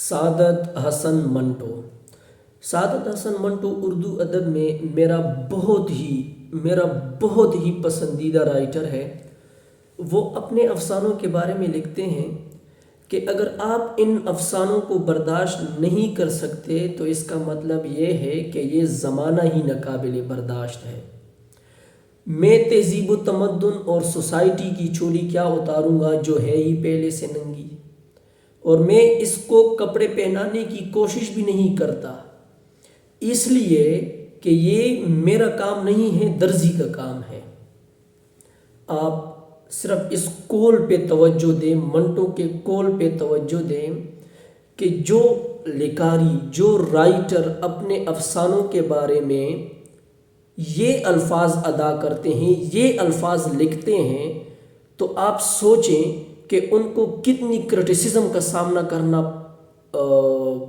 سعادت حسن منٹو۔ سعادت حسن منٹو اردو ادب میں میرا بہت ہی پسندیدہ رائٹر ہے۔ وہ اپنے افسانوں کے بارے میں لکھتے ہیں کہ اگر آپ ان افسانوں کو برداشت نہیں کر سکتے تو اس کا مطلب یہ ہے کہ یہ زمانہ ہی ناقابل برداشت ہے۔ میں تہذیب و تمدن اور سوسائٹی کی چولی کیا اتاروں گا جو ہے ہی پہلے سے ننگی، اور میں اس کو کپڑے پہنانے کی کوشش بھی نہیں کرتا، اس لیے کہ یہ میرا کام نہیں ہے، درزی کا کام ہے۔ آپ صرف اس قول پہ توجہ دیں، منٹو کے قول پہ توجہ دیں کہ جو لکھاری، جو رائٹر اپنے افسانوں کے بارے میں یہ الفاظ ادا کرتے ہیں، یہ الفاظ لکھتے ہیں، تو آپ سوچیں کہ ان کو کتنی کرٹیسزم کا سامنا کرنا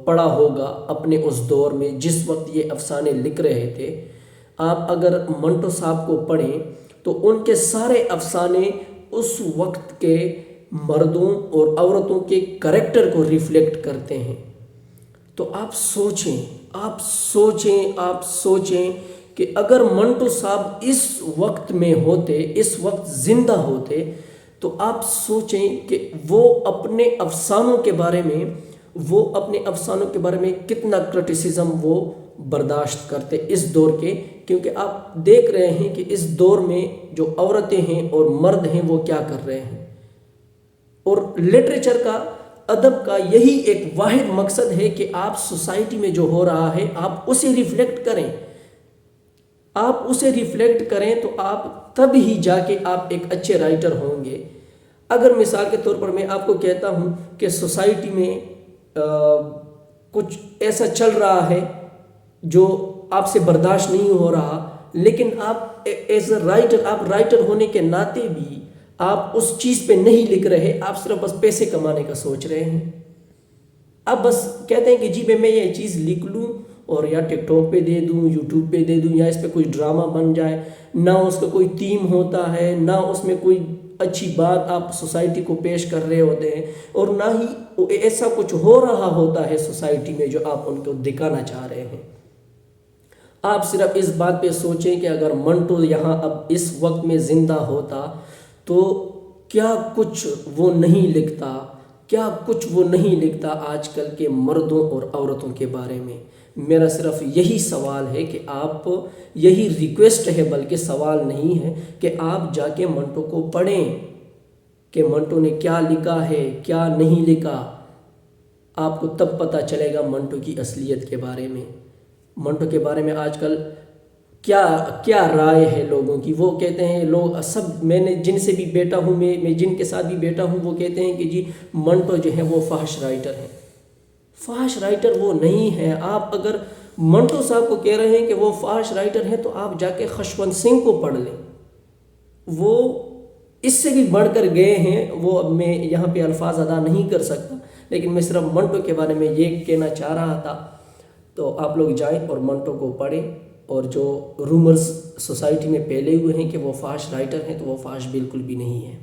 پڑا ہوگا اپنے اس دور میں جس وقت یہ افسانے لکھ رہے تھے۔ آپ اگر منٹو صاحب کو پڑھیں تو ان کے سارے افسانے اس وقت کے مردوں اور عورتوں کے کریکٹر کو ریفلیکٹ کرتے ہیں۔ تو آپ سوچیں کہ اگر منٹو صاحب اس وقت میں ہوتے، اس وقت زندہ ہوتے، تو آپ سوچیں کہ وہ اپنے افسانوں کے بارے میں کتنا کرٹیسزم وہ برداشت کرتے اس دور کے، کیونکہ آپ دیکھ رہے ہیں کہ اس دور میں جو عورتیں ہیں اور مرد ہیں وہ کیا کر رہے ہیں۔ اور لٹریچر کا، ادب کا یہی ایک واحد مقصد ہے کہ آپ سوسائٹی میں جو ہو رہا ہے آپ اسے ریفلیکٹ کریں۔ آپ اسے ریفلیکٹ کریں تو آپ تب ہی جا کے آپ ایک اچھے رائٹر ہوں گے۔ اگر مثال کے طور پر میں آپ کو کہتا ہوں کہ سوسائٹی میں کچھ ایسا چل رہا ہے جو آپ سے برداشت نہیں ہو رہا، لیکن آپ ایز اے رائٹر، آپ رائٹر ہونے کے ناطے بھی آپ اس چیز پہ نہیں لکھ رہے، آپ صرف بس پیسے کمانے کا سوچ رہے ہیں۔ اب بس کہتے ہیں کہ جی میں یہ چیز لکھ لوں اور یا ٹک ٹاک پہ دے دوں، یوٹیوب پہ دے دوں، یا اس پہ کوئی ڈرامہ بن جائے، نہ اس کا کوئی تھیم ہوتا ہے، نہ اس میں کوئی اچھی بات آپ سوسائٹی کو پیش کر رہے ہوتے ہیں، اور نہ ہی ایسا کچھ ہو رہا ہوتا ہے سوسائٹی میں جو آپ ان کو دکھانا چاہ رہے ہیں۔ آپ صرف اس بات پہ سوچیں کہ اگر منٹو یہاں اب اس وقت میں زندہ ہوتا تو کیا کچھ وہ نہیں لکھتا آج کل کے مردوں اور عورتوں کے بارے میں۔ میرا صرف یہی سوال ہے کہ آپ، یہی ریکویسٹ ہے بلکہ سوال نہیں ہے، کہ آپ جا کے منٹو کو پڑھیں کہ منٹو نے کیا لکھا ہے، کیا نہیں لکھا۔ آپ کو تب پتہ چلے گا منٹو کی اصلیت کے بارے میں، منٹو کے بارے میں آج کل کیا رائے ہے لوگوں کی۔ وہ کہتے ہیں لوگ سب، میں نے جن سے بھی بیٹھا ہوں، میں جن کے ساتھ بھی بیٹھا ہوں، وہ کہتے ہیں کہ جی منٹو جو ہے وہ فحش رائٹر ہے۔ فحش رائٹر وہ نہیں ہے۔ آپ اگر منٹو صاحب کو کہہ رہے ہیں کہ وہ فحش رائٹر ہیں تو آپ جا کے خشونت سنگھ کو پڑھ لیں، وہ اس سے بھی بڑھ کر گئے ہیں۔ وہ اب میں یہاں پہ الفاظ ادا نہیں کر سکتا، لیکن میں صرف منٹو کے بارے میں یہ کہنا چاہ رہا تھا۔ تو آپ لوگ جائیں اور منٹو کو پڑھیں، اور جو رومرز سوسائٹی میں پھیلے ہوئے ہیں کہ وہ فحش رائٹر ہیں، تو وہ فحش بالکل بھی نہیں ہے۔